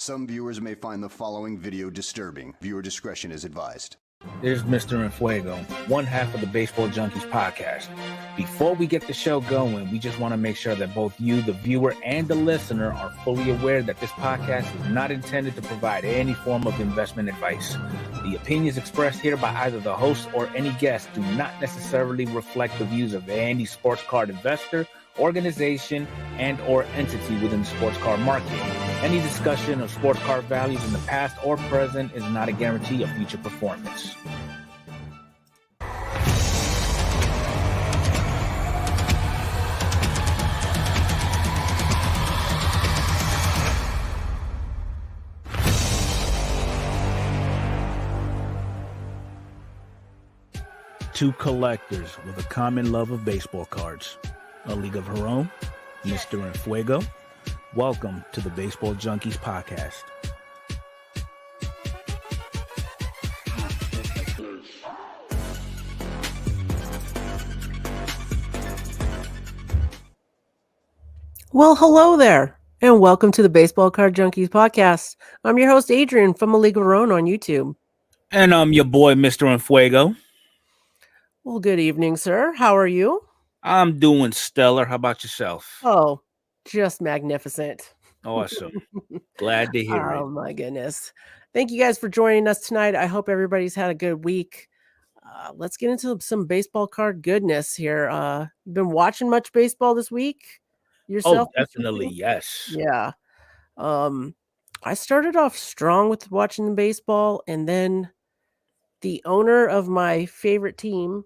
Some viewers may find the following video disturbing. Viewer discretion is advised. There's Mr.efuego, one half of the Baseball Junkies podcast. Before we get the show going, we just want to make sure that both you, the viewer, and the listener are fully aware that this podcast is not intended to provide any form of investment advice. The opinions expressed here by either the host or any guest do not necessarily reflect the views of any sports card investor, organization, and or entity within the sports card market. Any discussion of sports card values in the past or present is not a guarantee of future performance. Two collectors with a common love of baseball cards. A league of her own, Mr.efuego. Welcome to the Baseball Junkies podcast. Well, hello there, and welcome to the Baseball Card Junkies podcast. I'm your host, Adrian, from A League of Her Own on YouTube. And I'm your boy, Mr.efuego. Well, good evening, sir. How are you? I'm doing stellar. How about yourself? Oh, just magnificent. Awesome. Glad to hear it. Oh, my goodness. Thank you guys for joining us tonight. I hope everybody's had a good week. Let's get into some baseball card goodness here. You've been watching much baseball this week yourself? Oh, definitely, yes. Yeah. I started off strong with watching the baseball, and then the owner of my favorite team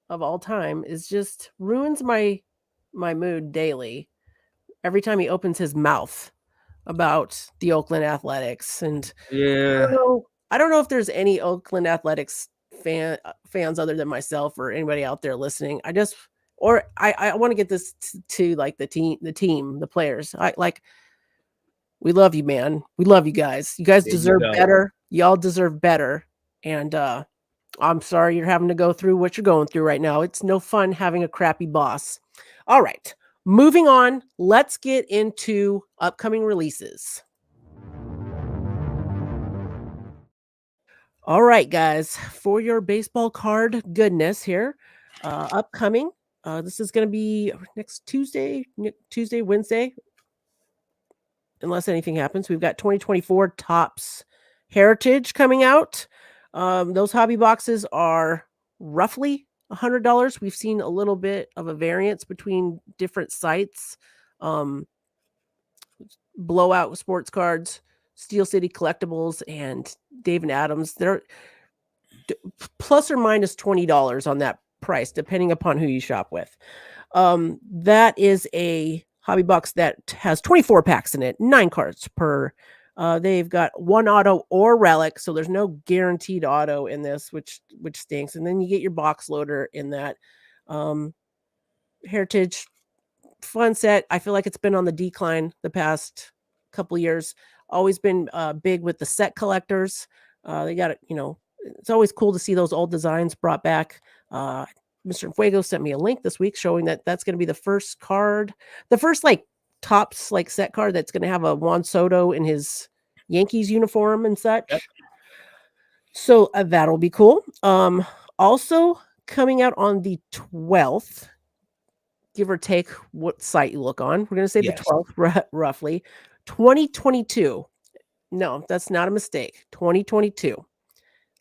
of all time is just ruins my mood daily every time he opens his mouth about the Oakland Athletics. And Yeah. I don't know if there's any Oakland Athletics fans other than myself or anybody out there listening. I want to get this to like the team, the players. We love you, man. We love you guys. You guys deserve better. Y'all deserve better. And I'm sorry you're having to go through what you're going through right now. It's no fun having a crappy boss. All right, moving on. Let's get into upcoming releases. All right, guys, for your baseball card goodness here, upcoming. This is going to be next Tuesday, Wednesday, unless anything happens. We've got 2024 Topps Heritage coming out. Those hobby boxes are roughly $100. We've seen a little bit of a variance between different sites. Blowout Sports Cards, Steel City Collectibles, and Dave and Adams. They're plus or minus $20 on that price, depending upon who you shop with. That is a hobby box that has 24 packs in it, 9 cards per. They've got one auto or relic, so there's no guaranteed auto in this, which stinks. And then you get your box loader in that. Heritage, fun set. I feel like it's been on the decline the past couple years. Always been big with the set collectors. They got it, it's always cool to see those old designs brought back. Mr.efuego sent me a link this week showing that that's going to be the first card, the first Topps set card that's going to have a Juan Soto in his Yankees uniform and such. Yep. So that'll be cool. Also coming out on the 12th, give or take what site you look on. We're going to say the 12th roughly. 2022. No, that's not a mistake. 2022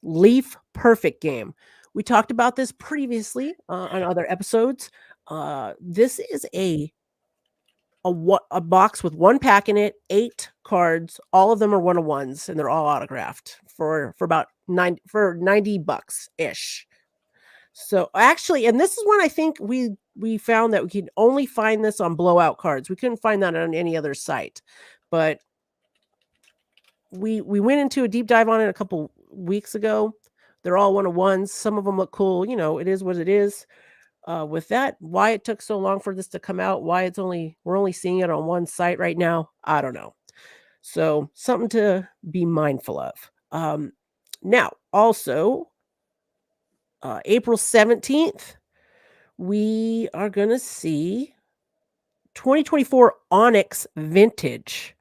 Leaf Perfect game. We talked about this previously on other episodes. This is a box with 1 pack in it, 8 cards. All of them are 1-of-1s, and they're all autographed for about $90 ish. So actually, and this is one I think we found that we could only find this on Blowout Cards. We couldn't find that on any other site, but we went into a deep dive on it a couple weeks ago. They're all 1-of-1s. Some of them look cool. You know, it is what it is. With that, why it took so long for this to come out, why we're only seeing it on one site right now, I don't know. So something to be mindful of. Now, also, April 17th, we are going to see 2024 Onyx Vintage.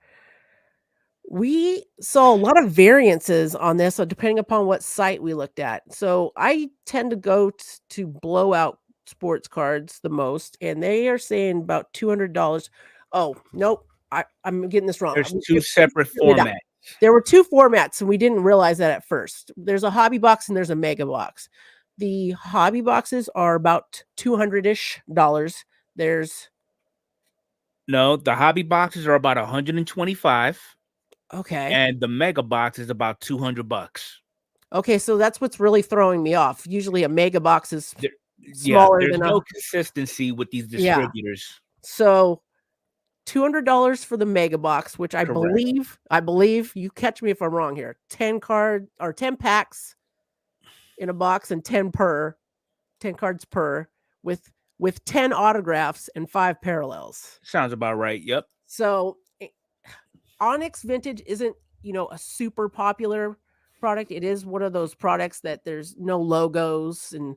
We saw a lot of variances on this, so depending upon what site we looked at. So I tend to go to Blowout Sports Cards the most, and they are saying about $200. Oh, nope. I'm getting this wrong. There's 2 separate formats. There were 2 formats, and we didn't realize that at first. There's a hobby box and there's a mega box. The hobby boxes are about $200-ish. No, the hobby boxes are about $125. Okay. And the mega box is about $200. Okay, so that's what's really throwing me off. Usually a mega box is smaller there's than no consistency with these distributors. Yeah. So $200 for the mega box, which I believe, you catch me if I'm wrong here, 10 packs in a box and 10 cards per with 10 autographs and 5 parallels. Sounds about right. Yep. So Onyx Vintage isn't, a super popular product. It is one of those products that there's no logos and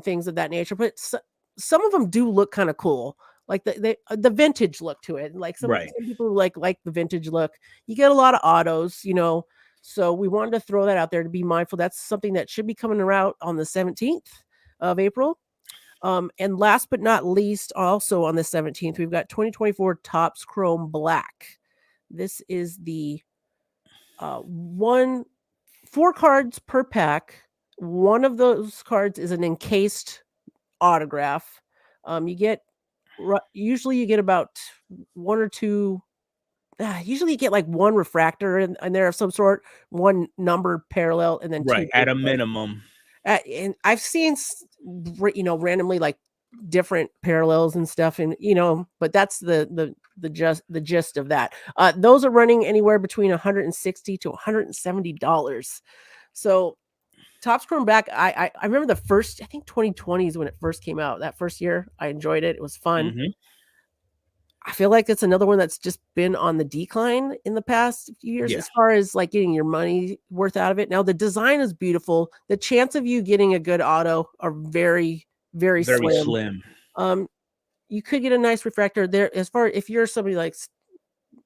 things of that nature, but some of them do look kind of cool. Like the vintage look to it. Like some people like the vintage look. You get a lot of autos, so we wanted to throw that out there to be mindful. That's something that should be coming around on the 17th of April. And last but not least, also on the 17th, we've got 2024 Topps Chrome Black. This is the 4 cards per pack. One of those cards is an encased autograph. Usually you get about 1 or 2. Usually you get like 1 refractor in there of some sort, 1 numbered parallel, and then 2 at a minimum. And I've seen, randomly like different parallels and stuff, and but that's the gist of that. Those are running anywhere between $160 to $170. So Topps Chrome Black, I remember the first, I think 2020 is when it first came out. That first year, I enjoyed it. It was fun. Mm-hmm. I feel like it's another one that's just been on the decline in the past few years as far as like getting your money worth out of it. Now the design is beautiful. The chance of you getting a good auto are very, very, slim. You could get a nice refractor there. As far if you're somebody like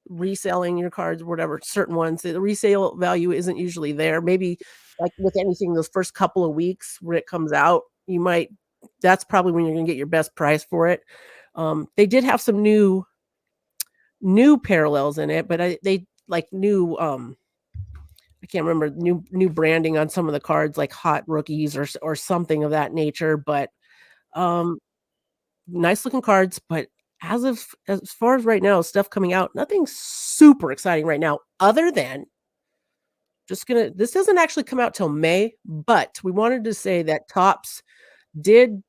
reselling your cards or whatever, certain ones, the resale value isn't usually there. Maybe like with anything, those first couple of weeks when it comes out, that's probably when you're going to get your best price for it. They did have some new parallels in it, but they like new I can't remember new branding on some of the cards, like hot rookies or something of that nature. But nice looking cards. But as far as right now, stuff coming out, nothing super exciting right now, other than this doesn't actually come out till May, but we wanted to say that Topps did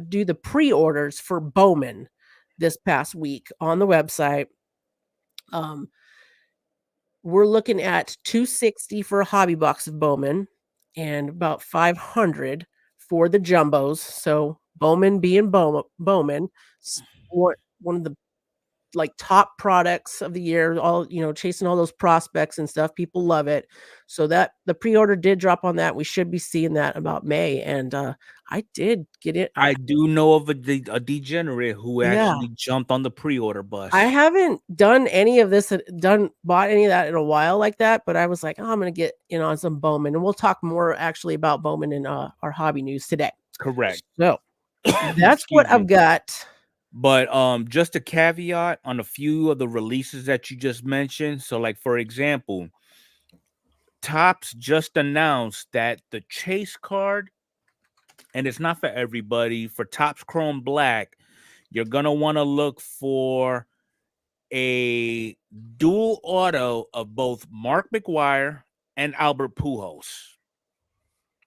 do the pre-orders for Bowman this past week on the website. We're looking at $260 for a hobby box of Bowman and about $500 for the jumbos. So Bowman being Bowman, one of the like top products of the year, all chasing all those prospects and stuff. People love it. So that the pre-order did drop on that. We should be seeing that about May. And I did get it. I do know of a degenerate who actually jumped on the pre-order bus. I haven't done any of this, bought any of that in a while like that, but I was like, I'm going to get in on some Bowman, and we'll talk more actually about Bowman in our hobby news today. Correct. So that's what I've got. But just a caveat on a few of the releases that you just mentioned. So like, for example, Topps just announced that the chase card and it's not for everybody. For Topps Chrome Black, you're gonna want to look for a dual auto of both Mark McGwire and Albert Pujols.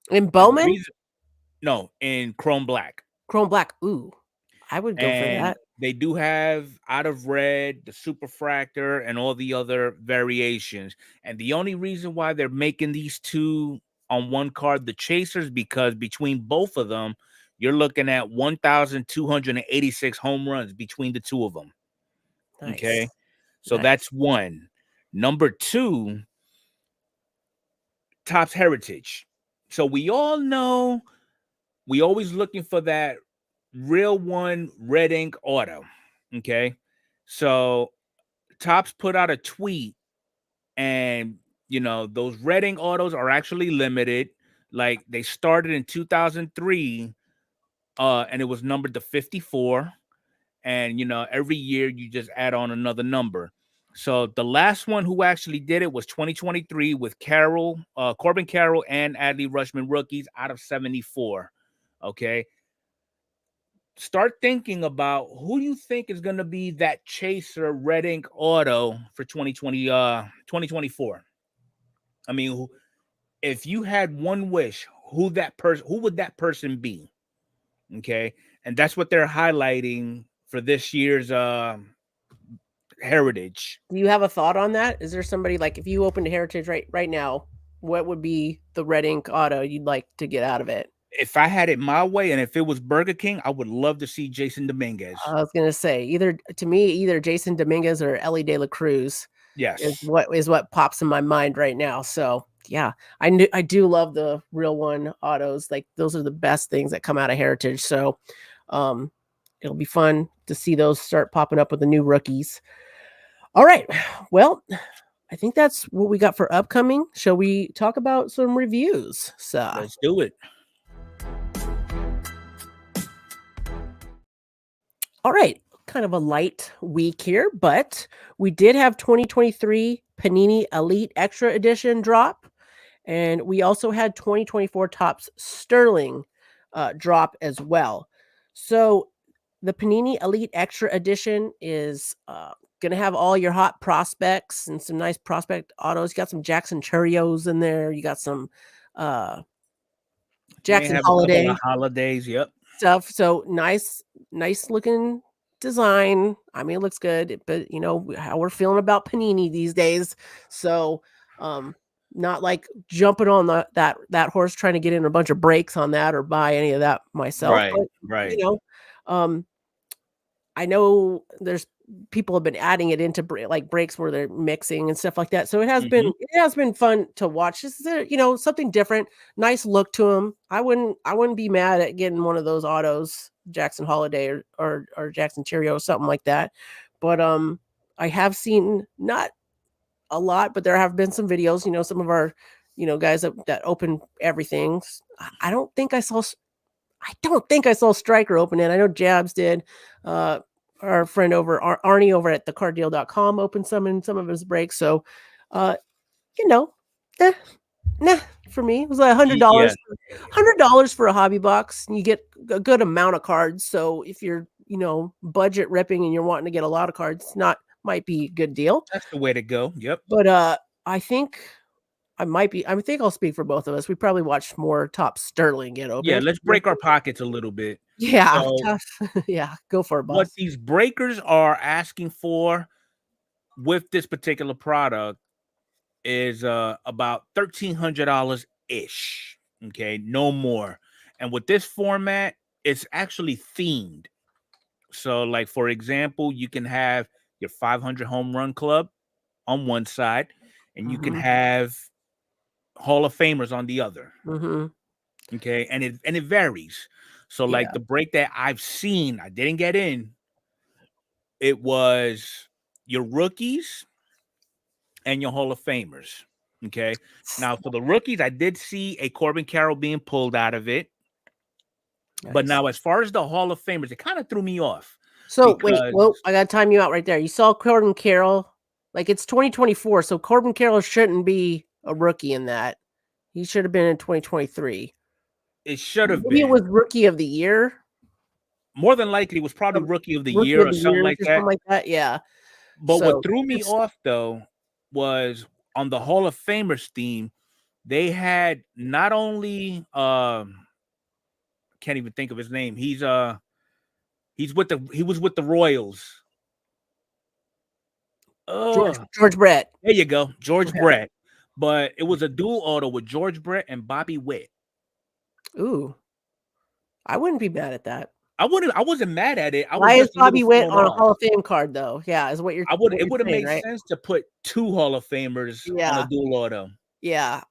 In And the Bowman? reason- no, in Chrome Black. Chrome Black. Ooh, I would go for And that. they do have Out of Red, the Superfractor, and all the other variations. And the only reason why they're making these two on one card, the Chasers, because between both of them, you're looking at 1,286 home runs between the two of them. Nice. Okay. So Nice. that's one. Number two, Topps Heritage. So we all know we always looking for that real one red ink auto. Okay. So Topps put out a tweet, and those red ink autos are actually limited. Like, they started in 2003, and it was numbered to 54. And every year you just add on another number. So the last one who actually did it was 2023 with Corbin Carroll and Adley Rutschman rookies out of 74. Okay. Start thinking about who you think is going to be that chaser red ink auto for 2024. I mean, if you had one wish, who would that person be? Okay. And that's what they're highlighting for this year's Heritage. Do you have a thought on that? Is there somebody, like, if you opened a Heritage right now, what would be the red ink auto you'd like to get out of it? If I had it my way, and if it was Burger King, I would love to see Jason Dominguez. I was gonna say either Jason Dominguez or Ellie De La Cruz. Yes, is what pops in my mind right now. So yeah, I do love the real one autos. Like, those are the best things that come out of Heritage. So it'll be fun to see those start popping up with the new rookies. All right, well, I think that's what we got for upcoming. Shall we talk about some reviews? So let's do it. All right, kind of a light week here, but we did have 2023 Panini Elite Extra Edition drop, and we also had 2024 Topps Sterling drop as well. So the Panini Elite Extra Edition is going to have all your hot prospects and some nice prospect autos. You got some Jackson Churios in there. You got some Jackson Holiday holidays. Yep. Stuff. So nice looking design. I mean, it looks good, but how we're feeling about Panini these days. So not like jumping on that horse trying to get in a bunch of breaks on that or buy any of that myself. Right, but, right. I know there's people have been adding it into like breaks where they're mixing and stuff like that. So it has been fun to watch. This is something different, nice look to them. I wouldn't be mad at getting one of those autos, Jackson Holiday or Jackson Cheerio, something like that. But I have seen, not a lot, but there have been some videos, some of our guys that open everything. I don't think I saw Stryker open it. I know Jabs did. Our friend Arnie over at thecarddeal.com opened some in some of his breaks. So, nah, for me, it was like $100. $100 for a hobby box, and you get a good amount of cards. So if you're, budget ripping and you're wanting to get a lot of cards, might be a good deal. That's the way to go. Yep. But I think I think I'll speak for both of us. We probably watched more Topps Sterling get open. Yeah, let's break our pockets a little bit. Yeah, yeah, go for it, boss. What these breakers are asking for with this particular product is about $1,300 ish. Okay, no more. And with this format, it's actually themed. So, like, for example, you can have your 500 home run club on one side, and you can have Hall of Famers on the other. Okay, and it varies. So like the break that I've seen, I didn't get in. It was your rookies and your Hall of Famers. Okay. Now for the rookies, I did see a Corbin Carroll being pulled out of it. Nice. But now as far as the Hall of Famers, it kind of threw me off. So wait, I gotta time you out right there. You saw Corbin Carroll, like, it's 2024, so Corbin Carroll shouldn't be a rookie in that. He should have been in 2023. It should have Maybe it been. was rookie of the year. More than likely, it was probably rookie of the Rookie year of or the something year like or that. something like that. Yeah. But what So threw me off though was on the Hall of Famers theme, they had not only can't even think of his name. He was with the Royals. George Brett. There you go, George Okay. Brett. But it was a dual auto with George Brett and Bobby Witt. Ooh, I wouldn't be mad at that. I wasn't mad at it. I was Why is just a little Bobby Witt thrown on a off. Hall of Fame card though? Yeah, is what you're. It would have made right? sense to put 2 Hall of Famers on a dual auto. Yeah.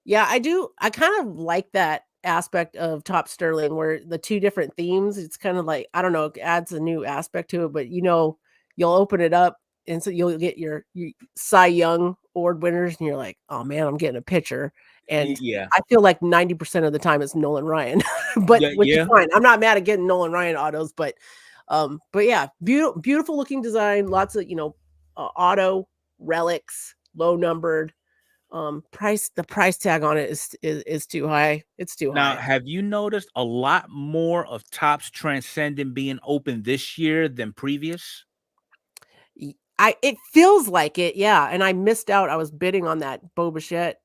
Yeah, I do. I kind of like that aspect of Top Sterling where the 2 different themes, it's kind of like, I don't know, it adds a new aspect to it, but you'll open it up and so you'll get your Cy Young award winners and you're like, "Oh man, I'm getting a pitcher." And Yeah. I feel like 90% of the time it's Nolan Ryan. But which is fine. I'm not mad at getting Nolan Ryan autos, but yeah, beautiful looking design, lots of, auto relics, low numbered. The price tag on it is too high. It's too Now, high. have you noticed a lot more of Topps Transcendent being open this year than previous? It feels like it, yeah. And I missed out. I was bidding on that Bo Bichette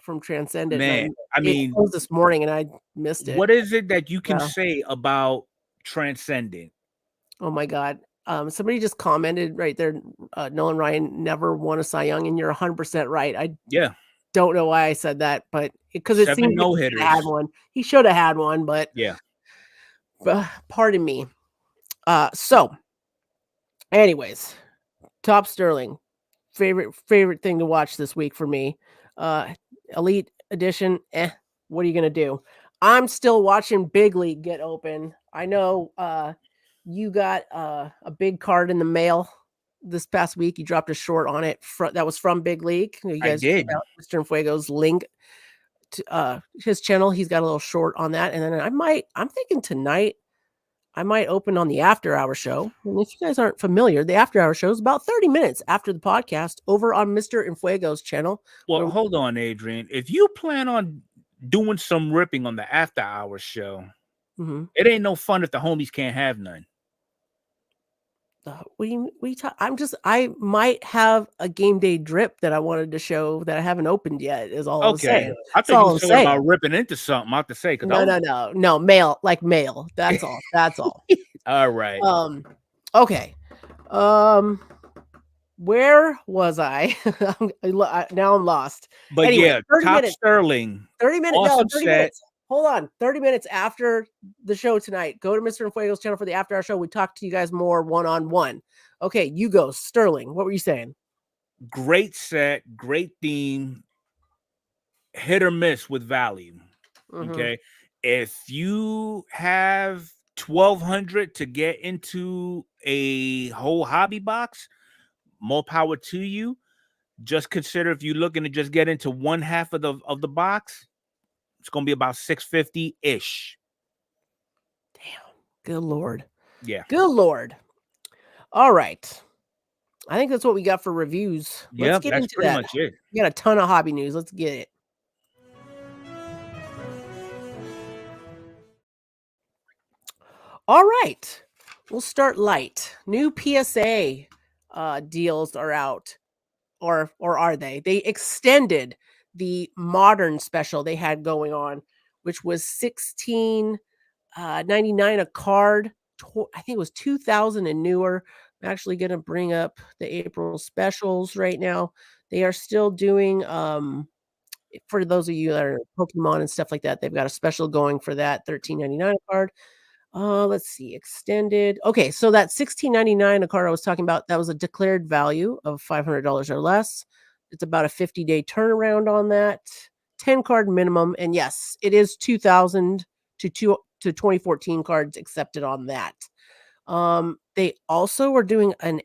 from Transcendent. Man, and it closed this morning and I missed it. What is it that you can say about Transcendent? Oh my God. Somebody just commented right there, Nolan Ryan never won a Cy Young, and you're 100% right. I don't know why I said that, but because it seemed like he had one. He should have had one, but pardon me. So anyways, Top Sterling, favorite thing to watch this week for me. Elite Edition, what are you gonna do? I'm still watching Big League get open. I know you got a big card in the mail this past week. You dropped a short on it. That was from Big League. You guys check out Mr. Efuego's link to his channel. He's got a little short on that. And then I'm thinking tonight I might open on the After Hour show. And if you guys aren't familiar, the After Hour show is about 30 minutes after the podcast over on Mr. Efuego's channel. Well, hold on, Adrian. If you plan on doing some ripping on the After Hour show, it ain't no fun if the homies can't have none. I might have a game day drip that I wanted to show that I haven't opened yet. Is all I'm saying. I thought you were saying about ripping into something. I have to say, no, mail. That's all. That's all. All right. Okay. Where was I? Now I'm lost. But anyway, yeah, Top Sterling. 30 minutes. Awesome 30 minutes. Hold on, 30 minutes after the show tonight, go to Mr. Efuego's channel for the After Hour show. We talk to you guys more one-on-one. Okay, you go. Sterling, what were you saying? Great set, great theme, hit or miss with value. Okay, if you have 1,200 to get into a whole hobby box, more power to you. Just consider if you're looking to just get into one half of the box, it's going to be about $650-ish. Damn. Good Lord. Yeah. Good Lord. All right. I think that's what we got for reviews. Let's get into pretty much it. We got a ton of hobby news. Let's get it. All right. We'll start light. New PSA deals are out. Or are they? They extended the modern special they had going on, which was $16.99 a card. I think it was 2,000 and newer. I'm actually going to bring up the April specials right now. They are still doing, for those of you that are Pokemon and stuff like that, they've got a special going for that, $13.99 a card. Let's see, extended. Okay, so that $16.99 a card I was talking about, that was a declared value of $500 or less. It's about a 50-day turnaround on that. 10 card minimum, and yes, it is 2,000 to 2014 cards accepted on that. They also are doing an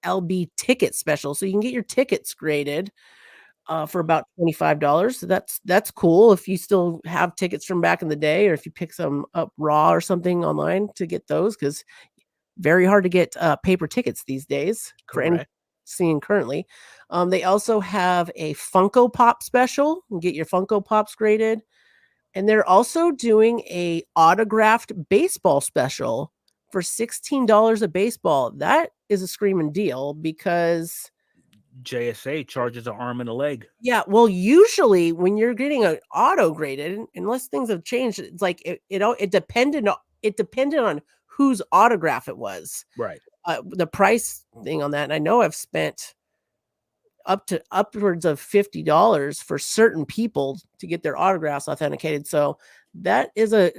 MLB ticket special, so you can get your tickets graded for about $25. So that's cool if you still have tickets from back in the day, or if you pick some up raw or something online to get those, because very hard to get paper tickets these days. For any seeing currently. They also have a Funko Pop special. You can get your Funko Pops graded. And they're also doing a autographed baseball special for $16 a baseball. That is a screaming deal because JSA charges an arm and a leg. yeah, well, usually when you're getting an auto graded, unless things have changed, it's like it depended on whose autograph it was. Right. The price thing on that, and I know I've spent upwards of $50 for certain people to get their autographs authenticated. So that is a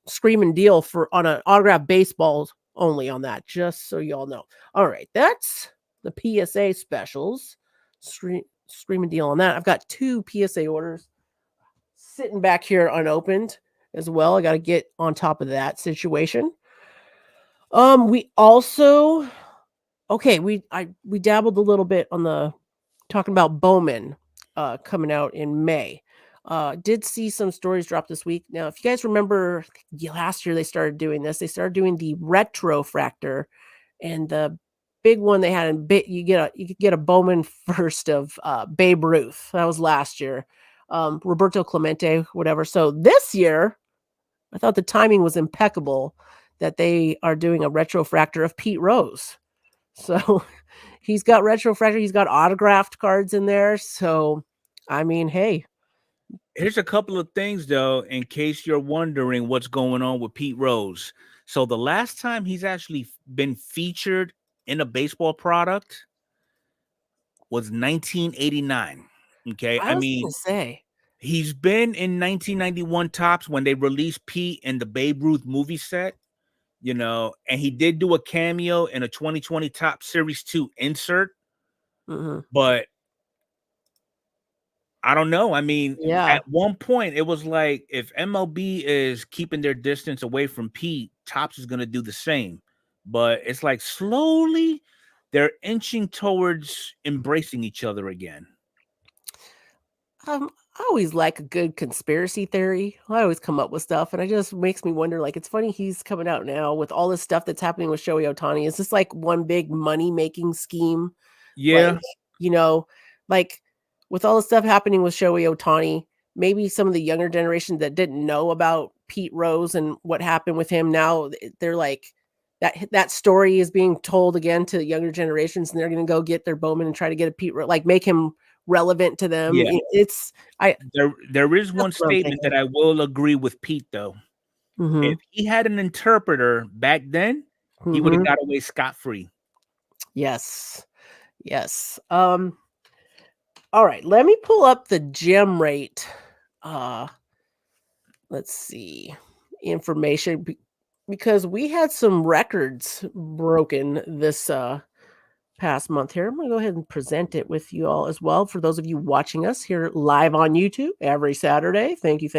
screaming deal on an autograph baseball only on that, just so y'all know. All right, that's the PSA specials. Screaming deal on that. I've got 2 PSA orders sitting back here unopened as well. I got to get on top of that situation. We also we dabbled a little bit on the talking about Bowman coming out in May. Did see some stories drop this week. Now, if you guys remember last year, they started doing this. They started doing the retrofractor, and the big one they had in you could get a Bowman first of Babe Ruth. That was last year. Roberto Clemente, whatever. So this year, I thought the timing was impeccable that they are doing a retrofractor of Pete Rose. So he's got retrofractor, he's got autographed cards in there. So, I mean, hey. Here's a couple of things, though, in case you're wondering what's going on with Pete Rose. So the last time he's actually been featured in a baseball product was 1989. Okay. I was going to say. He's been in 1991 Topps when they released Pete in the Babe Ruth movie set, and he did do a cameo in a 2020 Topps Series 2 insert. Mm-hmm. But I don't know. I mean, yeah. At one point, it was like if MLB is keeping their distance away from Pete, Topps is going to do the same. But it's like slowly they're inching towards embracing each other again. I always like a good conspiracy theory. I always come up with stuff, and it just makes me wonder. Like, it's funny he's coming out now with all this stuff that's happening with Shohei Ohtani. Is this like one big money making scheme? Yeah, like with all the stuff happening with Shohei Ohtani, maybe some of the younger generation that didn't know about Pete Rose and what happened with him, now they're like that story is being told again to younger generations, and they're going to go get their Bowman and try to get a Pete Rose, like make him relevant to them. Yeah. There is one That's what I'm statement that I will agree with Pete, though. Mhm. If he had an interpreter back then, he would have got away scot-free. Yes. All right, let me pull up the gem rate. Let's see. Information because we had some records broken this past month here. I'm going to go ahead and present it with you all as well. For those of you watching us here live on YouTube every Saturday. Thank you.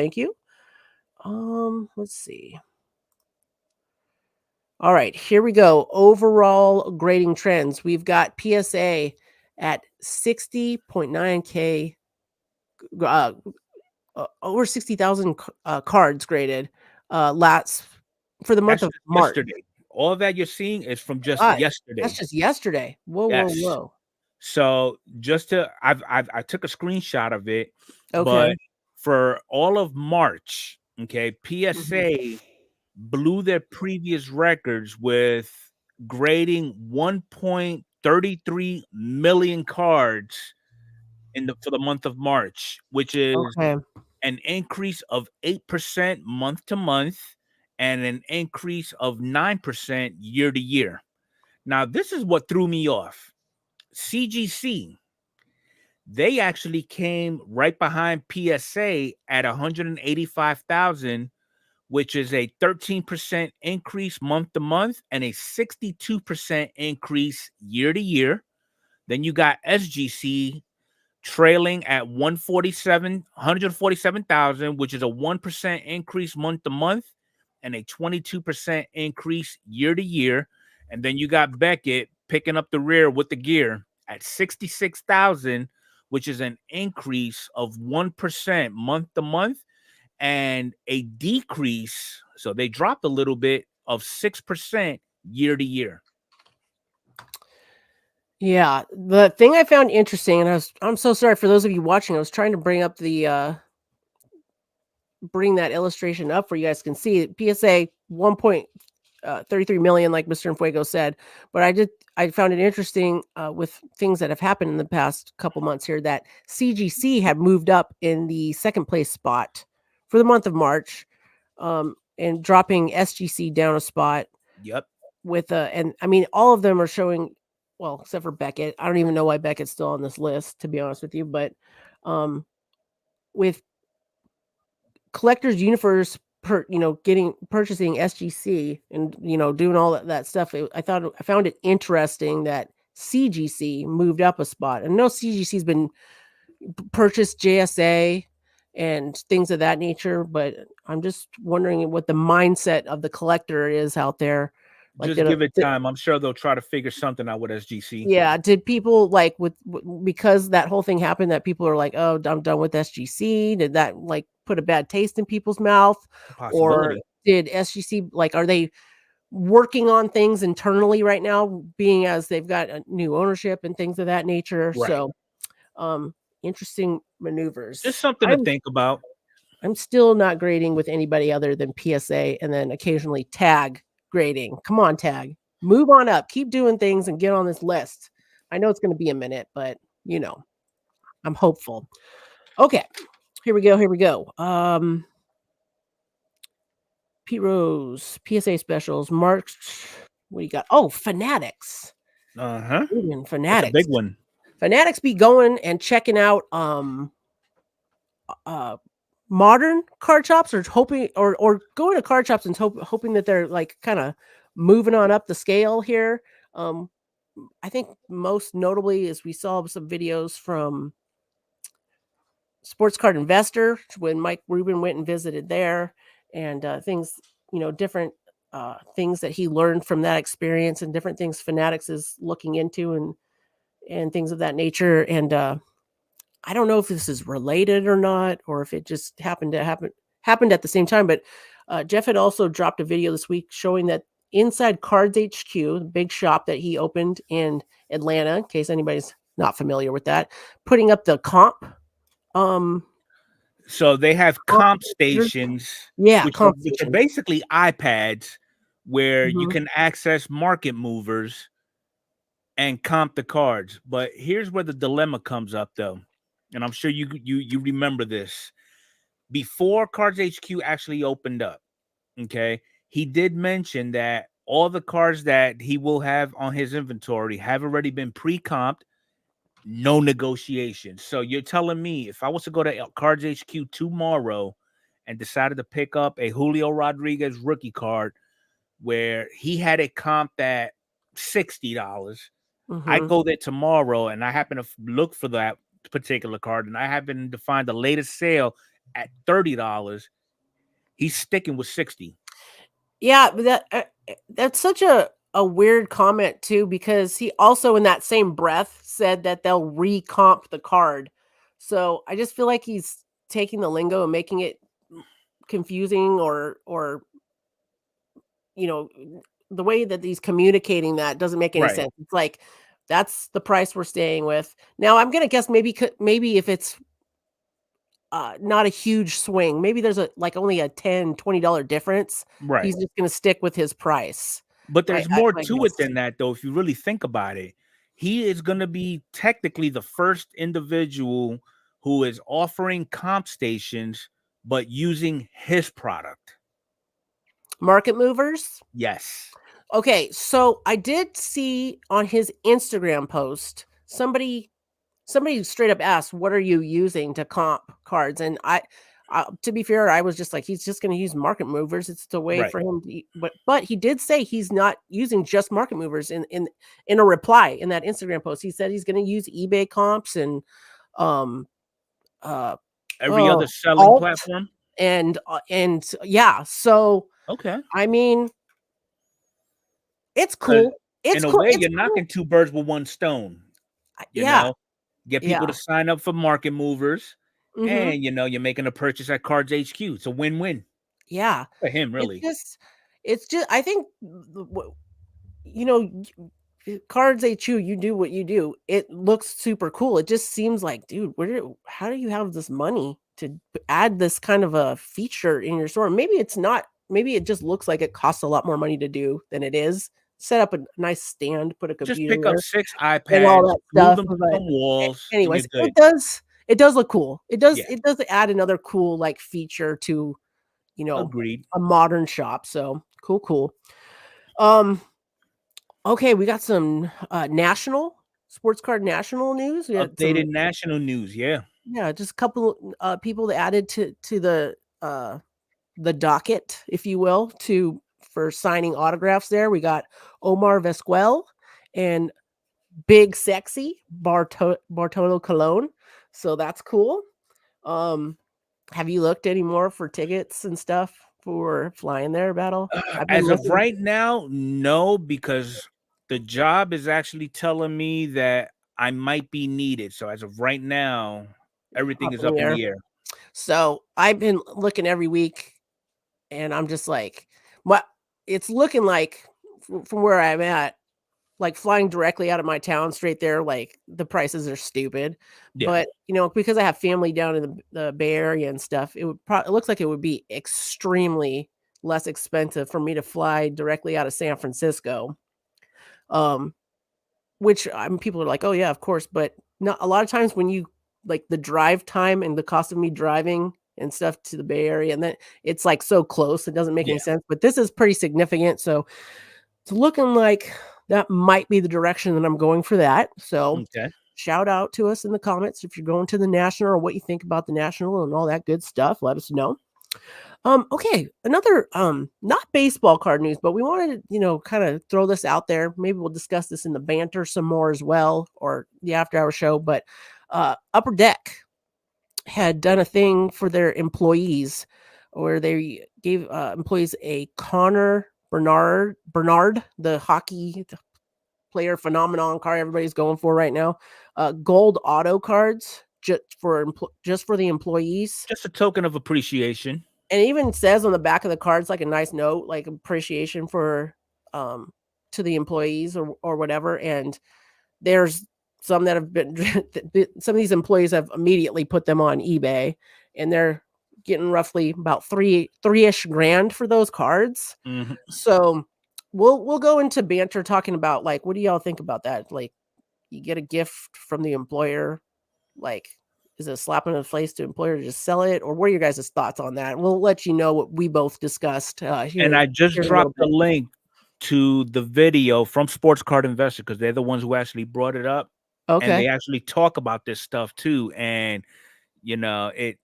Let's see. All right, here we go. Overall grading trends. We've got PSA at 60.9K, over 60,000 cards graded last for the month of March. Yesterday. All of that you're seeing is from just yesterday. That's just yesterday. Whoa. So I took a screenshot of it. Okay. But for all of March, okay, PSA blew their previous records with grading 1.33 million cards for the month of March, which is an increase of 8% month to month and an increase of 9% year to year. Now, this is what threw me off. CGC, they actually came right behind PSA at 185,000, which is a 13% increase month to month and a 62% increase year to year. Then you got SGC trailing at 147,000, which is a 1% increase month to month and a 22% increase year to year. And then you got Beckett picking up the rear with the gear at 66,000, which is an increase of 1% month to month and a decrease. So they dropped a little bit of 6% year to year. Yeah, the thing I found interesting, and I'm so sorry for those of you watching, I was trying to bring up the bring that illustration up for you guys can see. PSA 1.33 million, like Mr. Fuego said. But I found it interesting with things that have happened in the past couple months here that CGC had moved up in the second place spot for the month of March, and dropping SGC down a spot. Yep. And I mean, all of them are showing, well, except for Beckett. I don't even know why Beckett's still on this list, to be honest with you. But with Collectors Universe, purchasing SGC and doing all that stuff, I found it interesting that CGC moved up a spot. And no, CGC's been purchased JSA and things of that nature, but I'm just wondering what the mindset of the collector is out there. Like, just give it time. I'm sure they'll try to figure something out with SGC. Yeah. Did people like because that whole thing happened that people are like, oh, I'm done with SGC? Did that like put a bad taste in people's mouth? Or did SGC, like, are they working on things internally right now, being as they've got a new ownership and things of that nature? Right. So, interesting maneuvers. Just something to think about. I'm still not grading with anybody other than PSA, and then occasionally Tag grading. Come on, Tag. Move on up. Keep doing things and get on this list. I know it's going to be a minute, but I'm hopeful. Okay. Here we go. Pete Rose, PSA specials, March. What do you got? Oh, Fanatics. Fanatics. That's a big one. Fanatics be going and checking out modern card shops, or hoping or going to card shops and hoping that they're like kind of moving on up the scale here. I think most notably is we saw some videos from Sports Card Investor when Mike Rubin went and visited there, and things, different things that he learned from that experience, and different things Fanatics is looking into and things of that nature. And I don't know if this is related or not, or if it just happened at the same time. But Jeff had also dropped a video this week showing that inside Cards HQ, the big shop that he opened in Atlanta, in case anybody's not familiar with that, putting up the comp. So they have comp stations, which are basically iPads where you can access market movers and comp the cards. But here's where the dilemma comes up, though, and I'm sure you remember this. Before Cards HQ actually opened up, okay, he did mention that all the cards that he will have on his inventory have already been pre-comped. No negotiation. So you're telling me if I was to go to Cards HQ tomorrow and decided to pick up a Julio Rodriguez rookie card where he had it comped at $60, I go there tomorrow and I happen to look for that particular card and I happen to find the latest sale at $30, he's sticking with $60. Yeah, but that's such a weird comment too, because he also in that same breath said that they'll recomp the card. So I just feel like he's taking the lingo and making it confusing, or the way that he's communicating that doesn't make any sense. It's like, that's the price we're staying with. Now I'm going to guess maybe if it's not a huge swing, maybe there's only a $10, $20 difference. Right. He's just going to stick with his price. But there's more to it than that, though. If you really think about it, he is going to be technically the first individual who is offering comp stations, but using his product. Market movers? Yes. Okay, so I did see on his Instagram post, somebody straight up asked, what are you using to comp cards? And I to be fair, I was just like, he's just going to use market movers. It's the way for him to, but he did say he's not using just market movers in a reply in that Instagram post. He said he's going to use eBay comps and every other selling platform. And yeah, so okay. I mean, it's cool. In a way, you're knocking two birds with one stone. You know? Get people to sign up for market movers. And you're making a purchase at Cards HQ. It's a win-win. Yeah, for him, really. It's just. I think, Cards HQ. You do what you do. It looks super cool. It just seems like, dude, how do you have this money add this kind of a feature in your store. Maybe it's not. Maybe it just looks like it costs a lot more money to do than it is. Set up a nice stand, put a Just computer pick up there, 6 and all iPads, that glue stuff. them to But some walls, and you're anyways, good. it does look cool. Yeah. It does add another cool like feature to, you know, Agreed. a modern shop. So cool. Um, okay, we got some national sports card national news. We had some, Updated national news, yeah. yeah, just a couple people that added to the docket, if you will, for signing autographs there. We got Omar Vesquel and Big Sexy Bartolo Colon. So that's cool. Have you looked any more for tickets and stuff for flying there, Battle? I've been As of looking. right now, no, because the job is actually telling me that I might be needed. So as of right now, everything is up in the air. So I've been looking every week, and I'm just like, what? It's looking like from where I'm at, like flying directly out of my town straight there, like the prices are stupid. Yeah. But you know, because I have family down in the Bay Area and stuff, it looks like it would be extremely less expensive for me to fly directly out of San Francisco. Which people are like, oh yeah, of course, but not a lot of times when you like the drive time and the cost of me driving and stuff to the Bay Area, and then it's like so close, it doesn't make any Yeah. sense. But this is pretty significant, so it's looking like that might be the direction that I'm going for that. So Okay. shout out to us in the comments if you're going to the national or what you think about the national and all that good stuff. Let us know. Okay, another not baseball card news, but we wanted to, you know, kind of throw this out there. Maybe we'll discuss this in the banter some more as well, or the after hour show. But Upper Deck had done a thing for their employees where they gave employees a Connor Bernard, the hockey player phenomenon card everybody's going for right now, gold auto cards just for the employees. Just a token of appreciation. And it even says on the back of the cards like a nice note, like appreciation for to the employees or whatever. And there's some that have been some of these employees have immediately put them on eBay, and they're getting roughly about three-ish grand for those cards. Mhm. So we'll go into banter talking about like, what do y'all think about that? Like, you get a gift from the employer, like, is it a slap in the face to employer to just sell it, or what are your guys' thoughts on that? We'll let you know what we both discussed here. And I just here in a little dropped the bit. link to the video from Sports Card Investor because they're the ones who actually brought it up, and Okay. they actually talk about this stuff too. And you know, it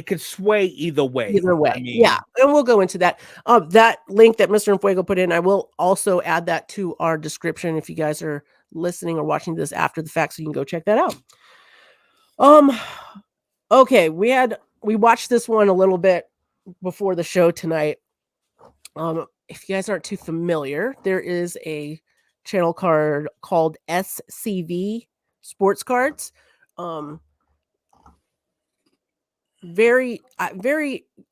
could sway either way. Either way, I mean, yeah, and we'll go into that. That link that Mr. Fuego put in, I will also add that to our description if you guys are listening or watching this after the fact, so you can go check that out. Okay, we watched this one a little bit before the show tonight. If you guys aren't too familiar, there is a channel card called SCV Sports Cards. Very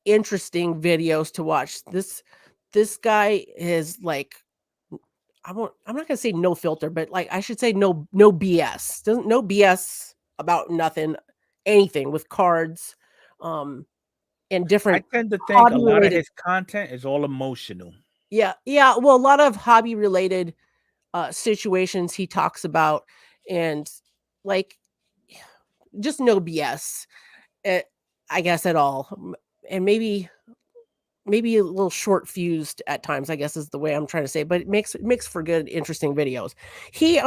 interesting videos to watch. This guy is like, I'm not gonna say no filter, but like I should say no BS. Doesn't no BS about nothing, anything with cards, and I different tend to think a hobby lot of related. his content is all emotional. Yeah. Well, a lot of hobby related situations he talks about, and like just no BS. I guess at all, and maybe a little short fused at times, I guess is the way I'm trying to say, but it makes for good, interesting videos. He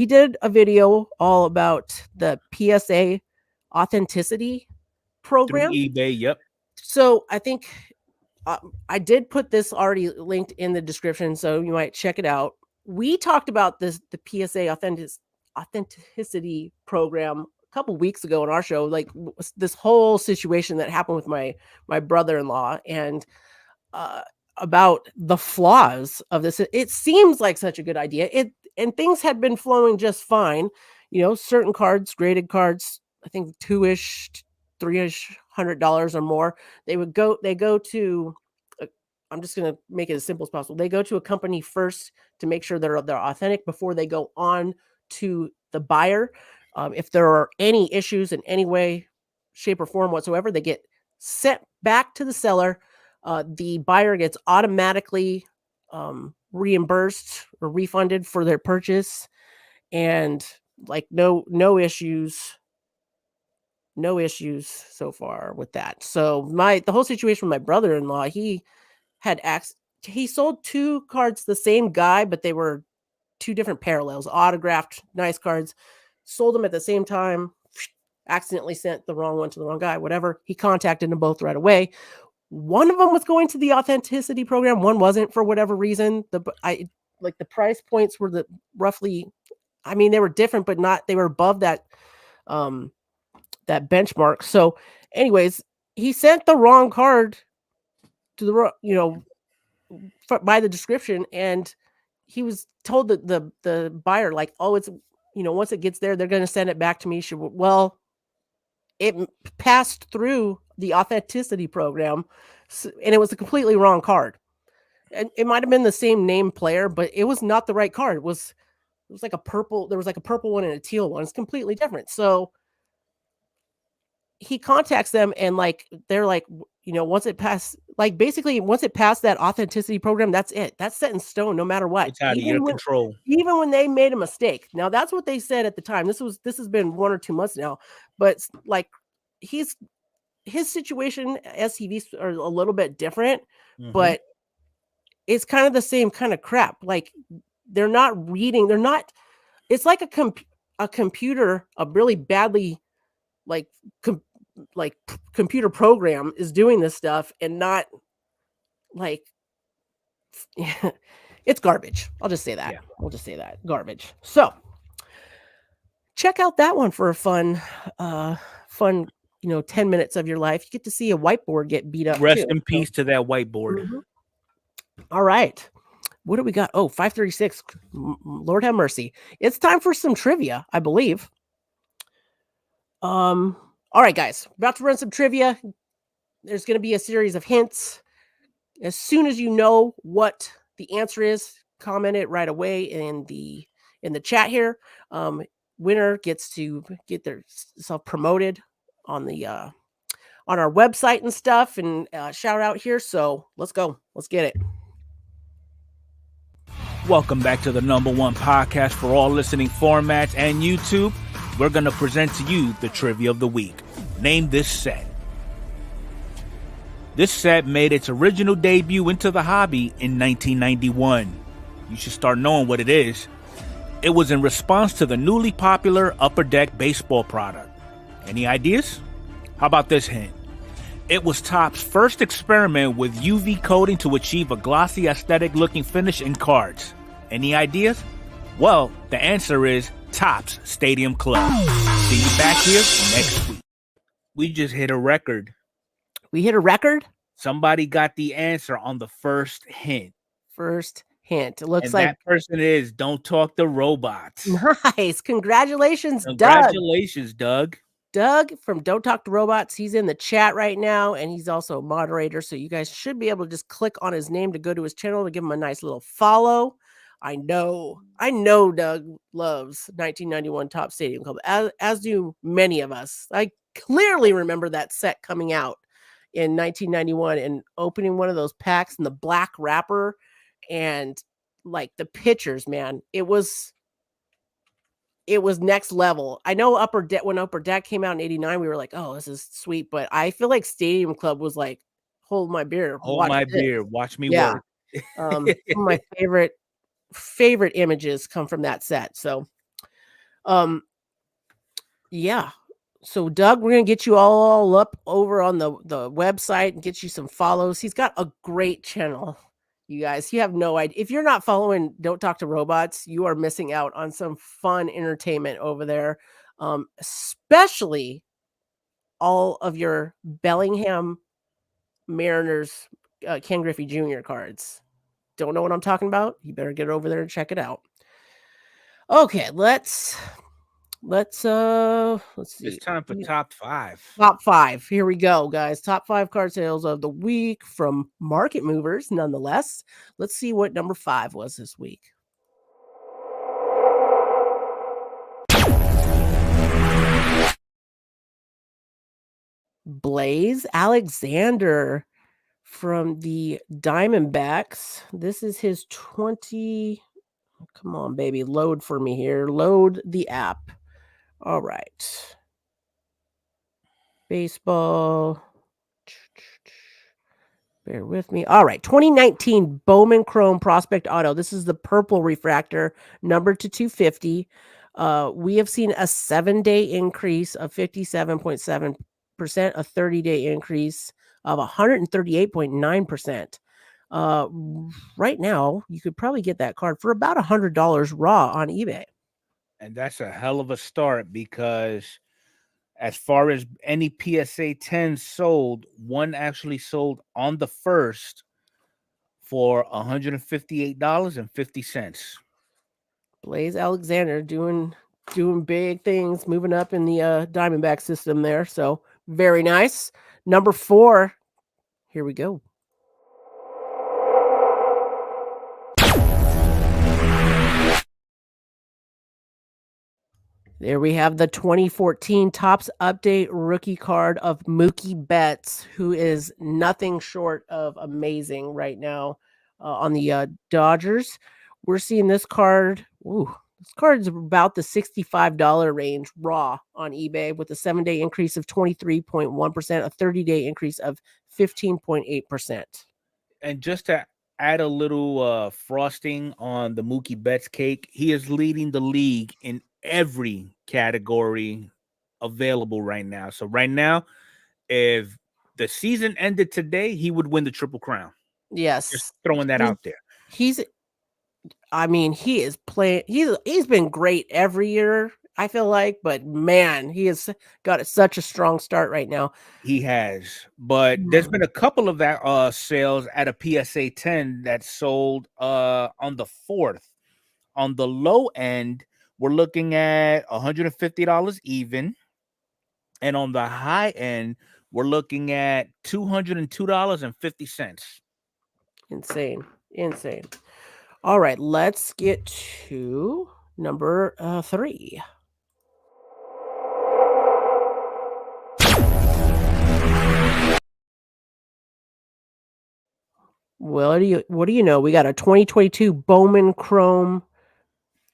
did a video all about the PSA authenticity Through program. eBay, yep. So I think I did put this already linked in the description, so you might check it out. We talked about the PSA authenticity program a couple weeks ago in our show, like this whole situation that happened with my brother-in-law, and about the flaws of this. It seems like such a good idea. And things had been flowing just fine. You know, certain cards, graded cards, I think $2-ish, $3-ish, $100 or more. They go to. I'm just going to make it as simple as possible. They go to a company first to make sure they're authentic before they go on to the buyer. If there are any issues in any way, shape, or form whatsoever, they get sent back to the seller. The buyer gets automatically reimbursed or refunded for their purchase, and like no issues so far with that. So the whole situation with my brother-in-law, he sold 2 cards to the same guy, but they were 2 different parallels, autographed, nice cards, sold them at the same time, accidentally sent the wrong one to the wrong guy, whatever. He contacted them both right away. One of them was going to the authenticity program, one wasn't for whatever reason. The price points were roughly, I mean, they were different, but they were above that that benchmark. So anyways, he sent the wrong card to the by the description, and he was told that the buyer, like, oh, it's, once it gets there, they're going to send it back to me. Well, it passed through the authenticity program, and it was a completely wrong card. And it might have been the same name player, but it was not the right card. It was like a purple. There was like a purple one and a teal one. It's completely different. So he contacts them, and like they're like, once it passed that authenticity program, that's it. That's set in stone, no matter what. It's out of your control. Even when they made a mistake. Now that's what they said at the time. This has been 1 or 2 months now, but like his situation, SCVs are a little bit different, but it's kind of the same kind of crap. Like they're not reading. They're not. It's like a computer, a really badly computer program is doing this stuff, and not like it's garbage. I'll just say that. Yeah. We'll just say that, garbage. So check out that one for a fun 10 minutes of your life. You get to see a whiteboard get beat up. Rest in peace to that whiteboard. All right, what do we got? 5:36. Lord have mercy. It's time for some trivia, I believe. All right, guys, about to run some trivia. There's going to be a series of hints. As soon as you know what the answer is, comment it right away in the chat here. Winner gets to get their self promoted on our website and stuff, and shout out here. So let's go. Let's get it. Welcome back to the #1 podcast for all listening formats and YouTube. We're going to present to you the trivia of the week. Name this set. This set made its original debut into the hobby in 1991. You should start knowing what it is. It was in response to the newly popular Upper Deck baseball product. Any ideas? How about this hint? It was Topps' first experiment with UV coating to achieve a glossy aesthetic looking finish in cards. Any ideas? Well, the answer is Topps Stadium Club. See you back here next week. We just hit a record. We hit a record? Somebody got the answer on the first hint. It looks and like that person is Don't Talk to Robots. Nice. Congratulations, Doug. Doug from Don't Talk to Robots. He's in the chat right now, and he's also a moderator. So you guys should be able to just click on his name to go to his channel to give him a nice little follow. I know Doug loves 1991 Topps Stadium Club, as do many of us. I clearly remember that set coming out in 1991 and opening one of those packs in the black wrapper, and like the pictures, man, it was next level. I know when Upper Deck came out in 89, we were like, oh, this is sweet. But I feel like Stadium Club was like, hold my beer. Watch me work. Some of my favorite images come from that set. So, yeah. So Doug, we're going to get you all up over on the website and get you some follows. He's got a great channel. You guys, you have no idea. If you're not following Don't Talk to Robots, you are missing out on some fun entertainment over there. Especially all of your Bellingham Mariners Ken Griffey Jr. cards. Don't know what I'm talking about? You better get over there and check it out. Okay, let's see. It's time for top 5. Top 5. Here we go, guys. Top 5 card sales of the week from Market Movers, nonetheless. Let's see what number 5 was this week. Blaze Alexander from the Diamondbacks. This is his 20. Come on, baby. Load for me here. Load the app. All right. Baseball. Bear with me. All right. 2019 Bowman Chrome Prospect Auto. This is the purple refractor, numbered to 250. We have seen a 7-day increase of 57.7%, a 30-day increase of 138.9%. Right now, you could probably get that card for about $100 raw on eBay. And that's a hell of a start, because as far as any PSA 10 sold, one actually sold on the 1st for $158.50. Blaze Alexander doing big things, moving up in the Diamondback system there. So very nice. Number 4. Here we go. There we have the 2014 Topps Update rookie card of Mookie Betts, who is nothing short of amazing right now on the Dodgers. We're seeing this card. Ooh, this card is about the $65 range raw on eBay, with a 7-day increase of 23.1%, a 30-day increase of 15.8%. And just to add a little frosting on the Mookie Betts cake, he is leading the league in every category available right now. So right now, if the season ended today, he would win the Triple Crown. Yes. Just throwing that out there. He is playing. He's been great every year, I feel like, but man, he has got such a strong start right now. He has, but there's been a couple of that sales at a PSA 10 that sold on the 4th. On the low end, we're looking at $150 even, and on the high end, we're looking at $202.50. Insane. All right, let's get to number 3. Well, what do you know? We got a 2022 Bowman Chrome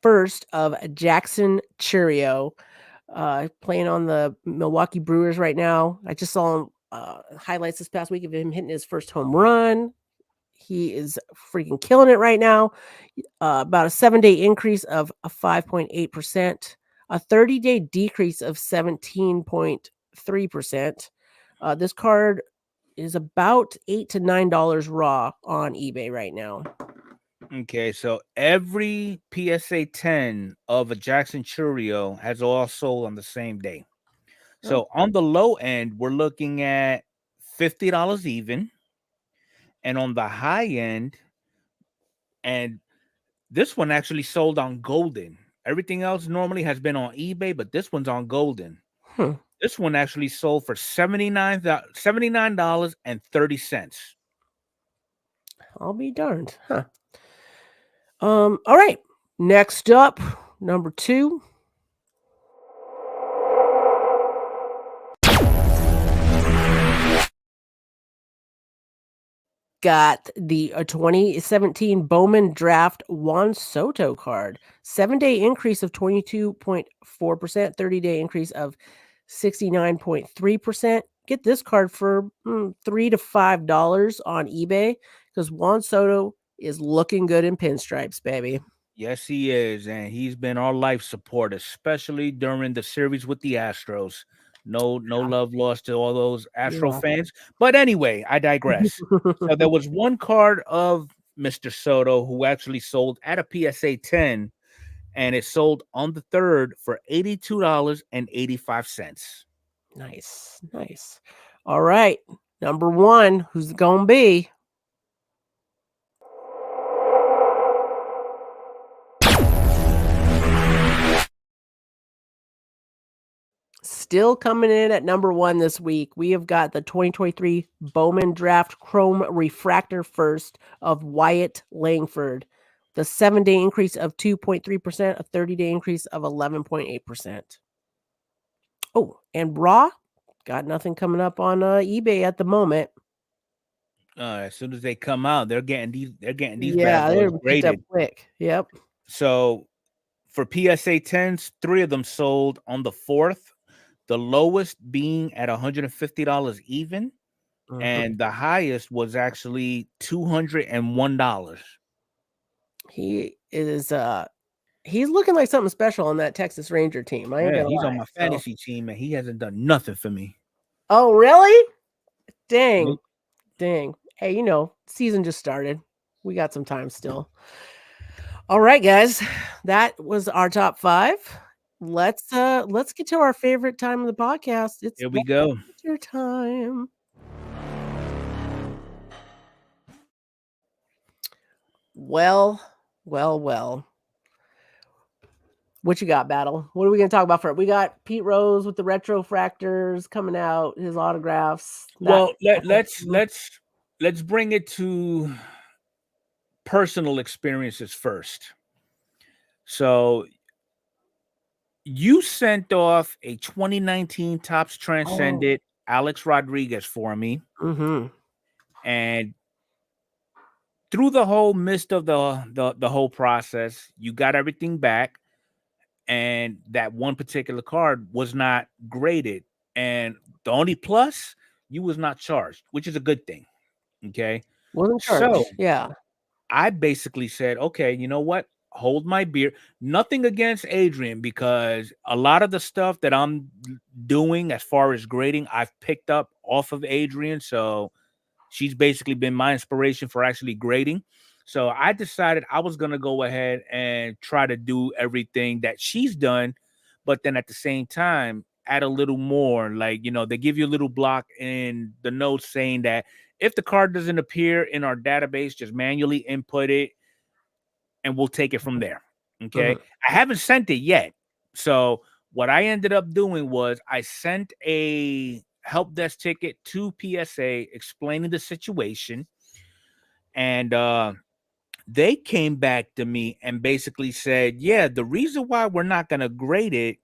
first of Jackson Chourio, playing on the Milwaukee Brewers right now. I just saw him highlights this past week of him hitting his first home run. He is freaking killing it right now. About a 7-day increase of 5.8%, a 30-day decrease of 17.3%. This card is about $8 to $9 raw on eBay right now. Okay, so every PSA 10 of a Jackson Chourio has all sold on the same day. So on the low end, we're looking at $50 even. And on the high end, and this one actually sold on Golden. Everything else normally has been on eBay, but this one's on Golden. This one actually sold for $79.30. I'll be darned. All right. Next up, number 2. Got the 2017 Bowman Draft Juan Soto card. 7-day increase of 22.4%, 30-day increase of 69.3%. Get this card for $3 to $5 on eBay, because Juan Soto is looking good in pinstripes, baby. Yes, he is, and he's been our life support, especially during the series with the Astros. No love lost to all those Astro fans. But anyway, I digress. So there was one card of Mr. Soto who actually sold at a PSA 10, and it sold on the 3rd for $82.85. Nice. All right. Number 1, who's it gonna be? Still coming in at number 1 this week, we have got the 2023 Bowman Draft Chrome Refractor first of Wyatt Langford. The 7-day increase of 2.3%, a 30-day increase of 11.8%. Oh, and raw, got nothing coming up on eBay at the moment. As soon as they come out, they're getting these Yeah, bad they're boys picked up graded. quick. Yep. So for PSA 10s, 3 of them sold on the 4th, the lowest being at $150 even, and the highest was actually $201. He is he's looking like something special on that Texas Ranger team. I ain't Yeah, gonna he's on lie. my So. fantasy team, and he hasn't done nothing for me. Oh, really? Dang. Nope. Dang. Hey, season just started. We got some time still. All right, guys. That was our top 5. Let's get to our favorite time of the podcast. It's Here we go. your time. Well. What you got, Battle? What are we going to talk about first? We got Pete Rose with the retrofractors coming out, his autographs. Well, let's bring it to personal experiences first. So you sent off a 2019 Topps Transcendent Alex Rodriguez for me. And through the whole midst of the whole process, you got everything back. And that one particular card was not graded. And the only plus, you was not charged, which is a good thing. Okay. Wasn't charged. So yeah. I basically said, okay, you know what? Hold my beer. Nothing against Adrian, because a lot of the stuff that I'm doing as far as grading, I've picked up off of Adrian. So she's basically been my inspiration for actually grading. So I decided I was going to go ahead and try to do everything that she's done, but then at the same time, add a little more. Like, they give you a little block in the notes saying that if the card doesn't appear in our database, just manually input it and we'll take it from there. Okay. I haven't sent it yet. So what I ended up doing was I sent a help desk ticket to PSA explaining the situation. And they came back to me and basically said, yeah, the reason why we're not going to grade it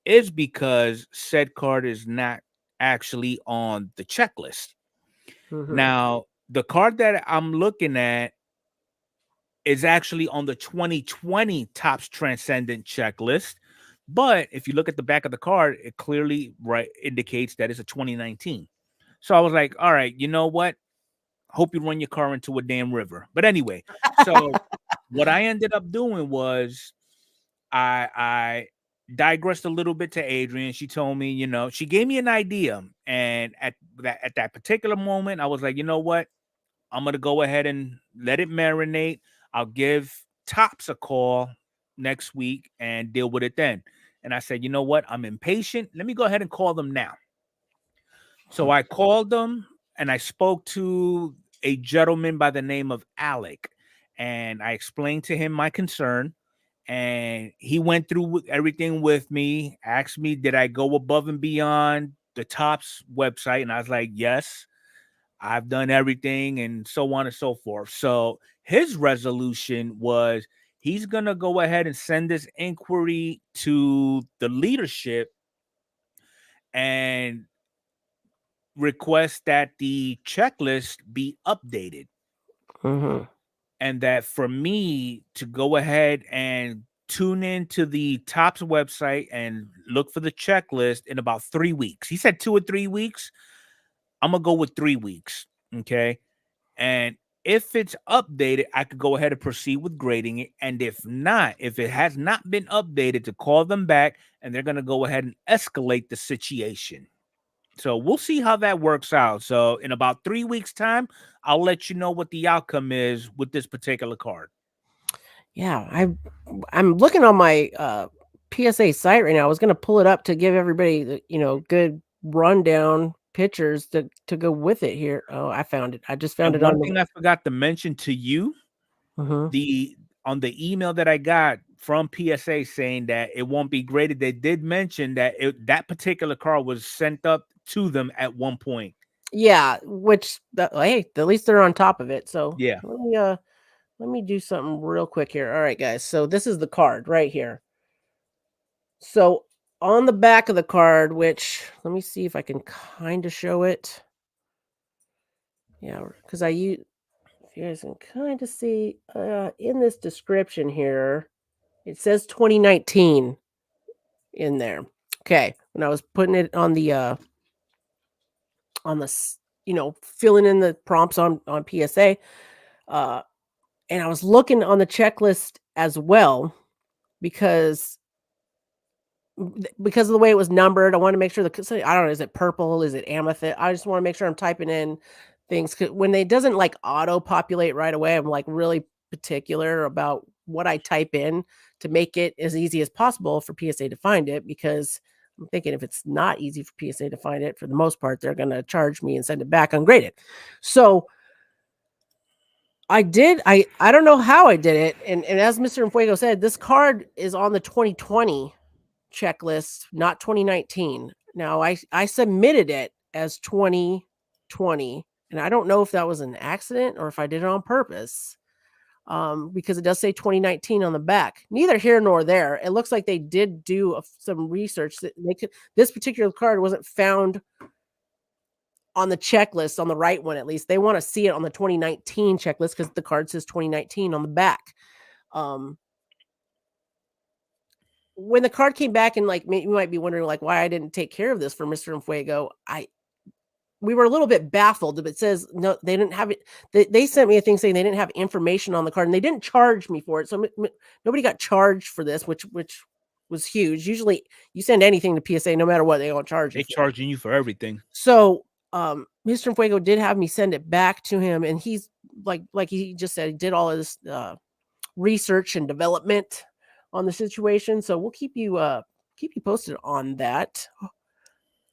is because said card is not actually on the checklist. Now, the card that I'm looking at is actually on the 2020 Topps Transcendent checklist. But if you look at the back of the card, it clearly indicates that it's a 2019. So I was like, all right, you know what? Hope you run your car into a damn river. But anyway, so what I ended up doing was I digressed a little bit to Adrian. She told me, she gave me an idea. And at that particular moment, I was like, you know what? I'm going to go ahead and let it marinate. I'll give Topps a call next week and deal with it then. And I said, you know what? I'm impatient. Let me go ahead and call them now. So I called them and I spoke to a gentleman by the name of Alec. And I explained to him my concern. And he went through everything with me, asked me, did I go above and beyond the Topps website? And I was like, yes, I've done everything, and so on and so forth. So his resolution was he's going to go ahead and send this inquiry to the leadership and request that the checklist be updated. And that for me to go ahead and tune into the Topps website and look for the checklist in about 3 weeks. He said 2 or 3 weeks. I'm going to go with 3 weeks. Okay. And if it's updated, I could go ahead and proceed with grading it. And if not, if it has not been updated, to call them back and they're going to go ahead and escalate the situation. So we'll see how that works out. So in about 3 weeks' time, I'll let you know what the outcome is with this particular card. Yeah, I'm looking on my PSA site right now. I was going to pull it up to give everybody the good rundown pictures to go with it here. Oh, I found it. I just found it. One thing I forgot to mention to you, on the email that I got from PSA saying that it won't be graded, they did mention that that particular car was sent up to them at one point. Yeah, which hey, at least they're on top of it. So yeah, let me do something real quick here. All right, guys. So this is the card right here. So on the back of the card, which let me see if I can kind of show it. Yeah, because if you guys can kind of see in this description here, it says 2019 in there. Okay, when I was putting it on the filling in the prompts on PSA, and I was looking on the checklist as well because of the way it was numbered. I want to make sure I don't know, is it purple? Is it amethyst? I just want to make sure I'm typing in things. When it doesn't like auto populate right away, I'm like really particular about what I type in to make it as easy as possible for PSA to find it, because I'm thinking if it's not easy for PSA to find it, for the most part, they're going to charge me and send it back ungraded. So I don't know how I did it. And as Mr. Fuego said, this card is on the 2020 checklist, not 2019. Now I submitted it as 2020, and I don't know if that was an accident or if I did it on purpose. Because it does say 2019 on the back. Neither here nor there. It looks like they did do some research that this particular card wasn't found on the checklist, on the right one at least. They want to see it on the 2019 checklist because the card says 2019 on the back. When the card came back, and like you might be wondering like why I didn't take care of this for Mr. Fuego, we were a little bit baffled, but it says no, they didn't have it. They sent me a thing saying they didn't have information on the card, and they didn't charge me for it. So nobody got charged for this, which was huge. Usually you send anything to PSA, no matter what, they don't charge you. They're charging you for everything. So Mr. Fuego did have me send it back to him, and he's like he just said, he did all of this research and development on the situation. So we'll keep you posted on that.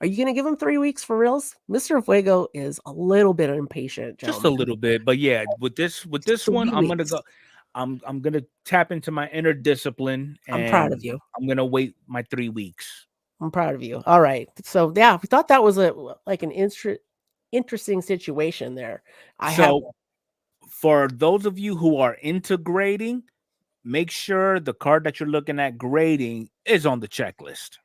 Are you going to give him 3 weeks for reals? Mr. Fuego is a little bit impatient, gentlemen. Just a little bit, but yeah, with this one, I'm gonna go. I'm gonna tap into my inner discipline. And I'm proud of you. I'm gonna wait my 3 weeks. I'm proud of you. All right. So yeah, we thought that was an interesting situation there. For those of you who are into grading, make sure the card that you're looking at grading is on the checklist.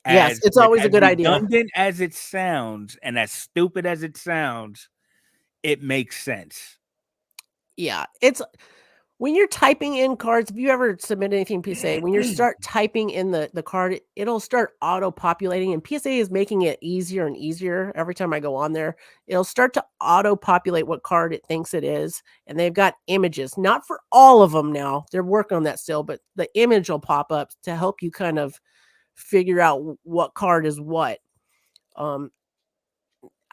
Yes, it's always a good idea. As redundant as it sounds and as stupid as it sounds, it makes sense. Yeah, it's when you're typing in cards. If you ever submit anything PSA, when you start typing in the card, it'll start auto populating, and PSA is making it easier and easier every time I go on there. It'll start to auto populate what card it thinks it is, and they've got images, not for all of them now. They're working on that still, but the image will pop up to help you kind of figure out what card is what. I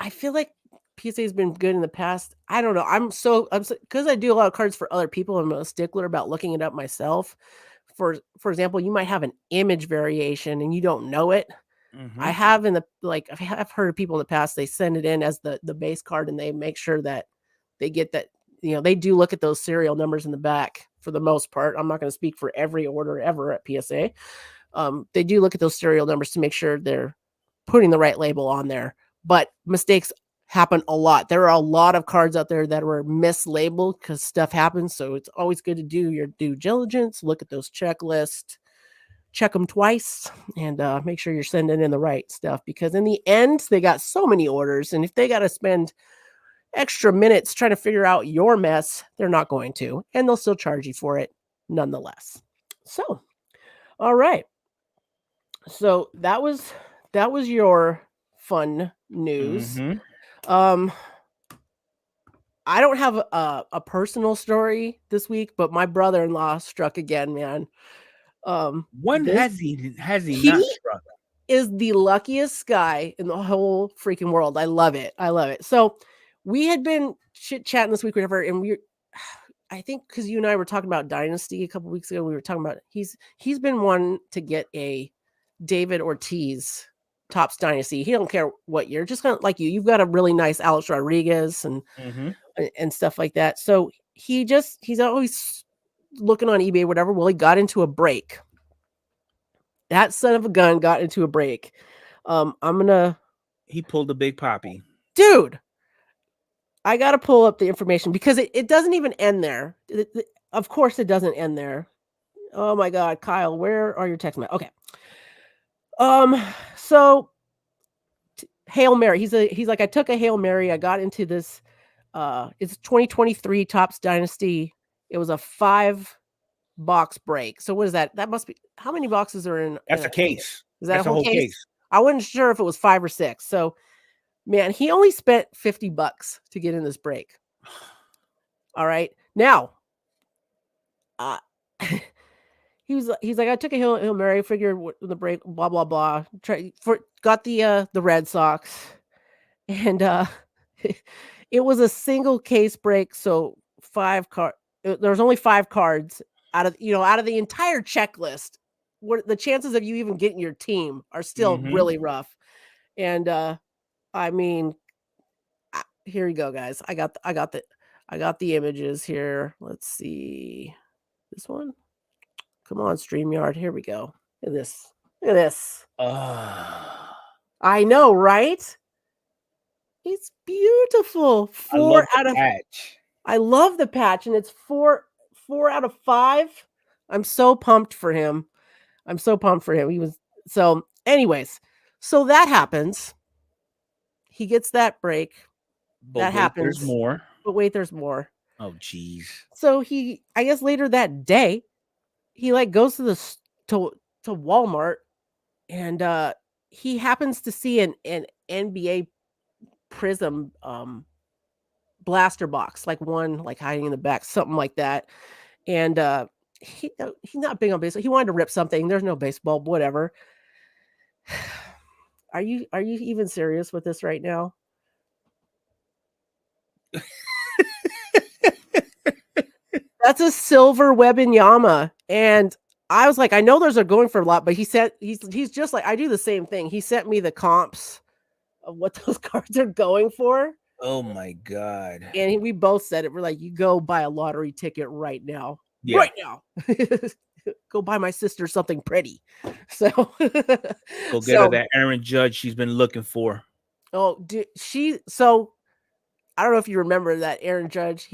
feel like PSA has been good in the past. I don't know. I'm because I do a lot of cards for other people. I'm a stickler about looking it up myself. For example, you might have an image variation and you don't know it. Mm-hmm. I have I've heard of people in the past, they send it in as the base card, and they make sure that they get that, they do look at those serial numbers in the back for the most part. I'm not going to speak for every order ever at PSA. They do look at those serial numbers to make sure they're putting the right label on there, but mistakes happen a lot. There are a lot of cards out there that were mislabeled because stuff happens. So it's always good to do your due diligence, look at those checklists, check them twice, and make sure you're sending in the right stuff, because in the end, they got so many orders, and if they got to spend extra minutes trying to figure out your mess, they're not going to, and they'll still charge you for it nonetheless. So, all right. So that was your fun news. Mm-hmm. I don't have a personal story this week, but my brother-in-law struck again, man. When has he not struck? Is the luckiest guy in the whole freaking world. I love it. So we had been chit-chatting this week, whatever, and I think because you and I were talking about Dynasty a couple weeks ago, we were talking about he's been one to get a David Ortiz Topps Dynasty. He don't care what year, just kind of like you've got a really nice Alex Rodriguez and stuff like that. So he's always looking on eBay, whatever. Well, he got into a break. That son of a gun got into a break. He pulled a big poppy. Dude, I got to pull up the information because it doesn't even end there. Of course it doesn't end there. Oh my God, Kyle, where are your text messages? Okay. So Hail Mary. He's like, I took a Hail Mary. I got into this. It's 2023 Topps Dynasty. It was a 5-box break. So what is that? That must be how many boxes are in? That's a in it? case. Is that That's a a whole whole case? case. I wasn't sure if it was 5 or 6. So, man, he only spent $50 to get in this break. All right, now, he's like, I took a Hail Mary, figured the break, blah blah blah. Got the Red Sox, and it was a single case break. So 5 card. There's only 5 cards out of the entire checklist. What the chances of you even getting your team are still really rough. And I mean, here you go, guys. I got the images here. Let's see this one. Come on, StreamYard. Here we go. Look at this. Look at this. I know, right? It's beautiful. 4 out of patch. I love the patch, and it's 4 out of 5. I'm so pumped for him. He was so. Anyways, so that happens. He gets that break. That happens. There's more. But wait, there's more. Oh, jeez. So I guess later that day, he like goes to Walmart, and he happens to see an NBA Prism blaster box, like one like hiding in the back, something like that. And he's not big on baseball. He wanted to rip something. There's no baseball, whatever. Are you even serious with this right now? That's a silver Wembanyama, and I was like, I know those are going for a lot, but he said he's just like I do the same thing. He sent me the comps of what those cards are going for. Oh my God! And we both said it. We're like, you go buy a lottery ticket right now, right now. Go buy my sister something pretty. So go get her that Aaron Judge she's been looking for. Oh, so I don't know if you remember that Aaron Judge.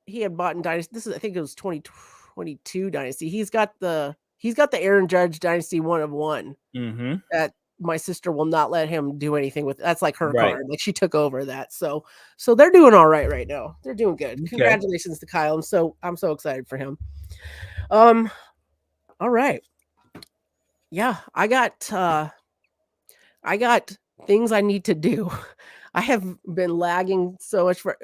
He had bought in Dynasty. I think it was 2022 Dynasty. He's got the Aaron Judge Dynasty 1 of 1. That my sister will not let him do anything with. That's like her card. Like she took over that. So they're doing all right now. They're doing good. Okay. Congratulations to Kyle. I'm so excited for him. All right. Yeah, I got things I need to do. I have been lagging so much for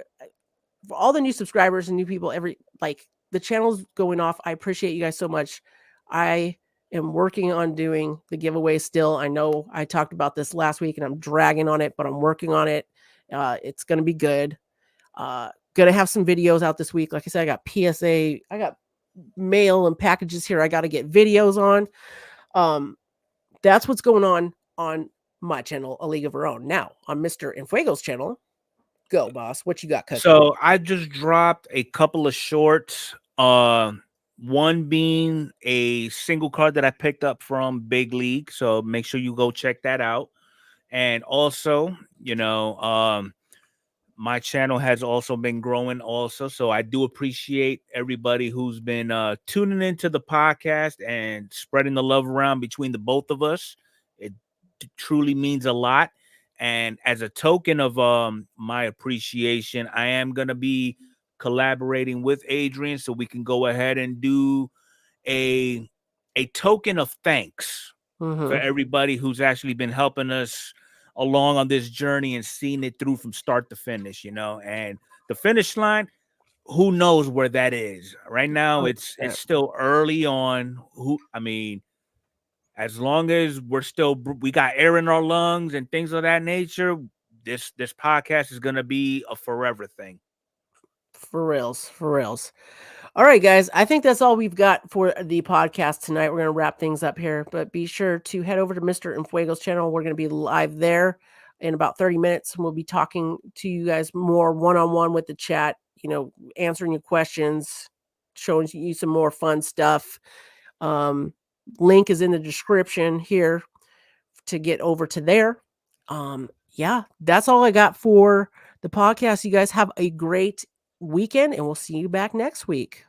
all the new subscribers and new people. The channel's going off. I appreciate you guys so much. I am working on doing the giveaway still. I know I talked about this last week and I'm dragging on it, but I'm working on it. It's going to be good. Going to have some videos out this week. Like I said, I got PSA. I got mail and packages here I got to get videos on. That's what's going on my channel, A League of Her Own. Now, on Mr. Efuego's channel, go, boss. What you got cooking? So I just dropped a couple of shorts. One being a single card that I picked up from Big League. So make sure you go check that out. And also, my channel has also been growing also. So I do appreciate everybody who's been tuning into the podcast and spreading the love around between the both of us. It truly means a lot. And as a token of my appreciation, I am going to be collaborating with Adrian so we can go ahead and do a token of thanks for everybody who's actually been helping us along on this journey and seeing it through from start to finish, and the finish line, who knows where that is right now. It's still early on. As long as we got air in our lungs and things of that nature, this podcast is going to be a forever thing. For reals. All right, guys. I think that's all we've got for the podcast tonight. We're going to wrap things up here, but be sure to head over to Mr. Efuego's channel. We're going to be live there in about 30 minutes. And we'll be talking to you guys more one-on-one with the chat, answering your questions, showing you some more fun stuff. Link is in the description here to get over to there. Yeah, that's all I got for the podcast. You guys have a great weekend, and we'll see you back next week.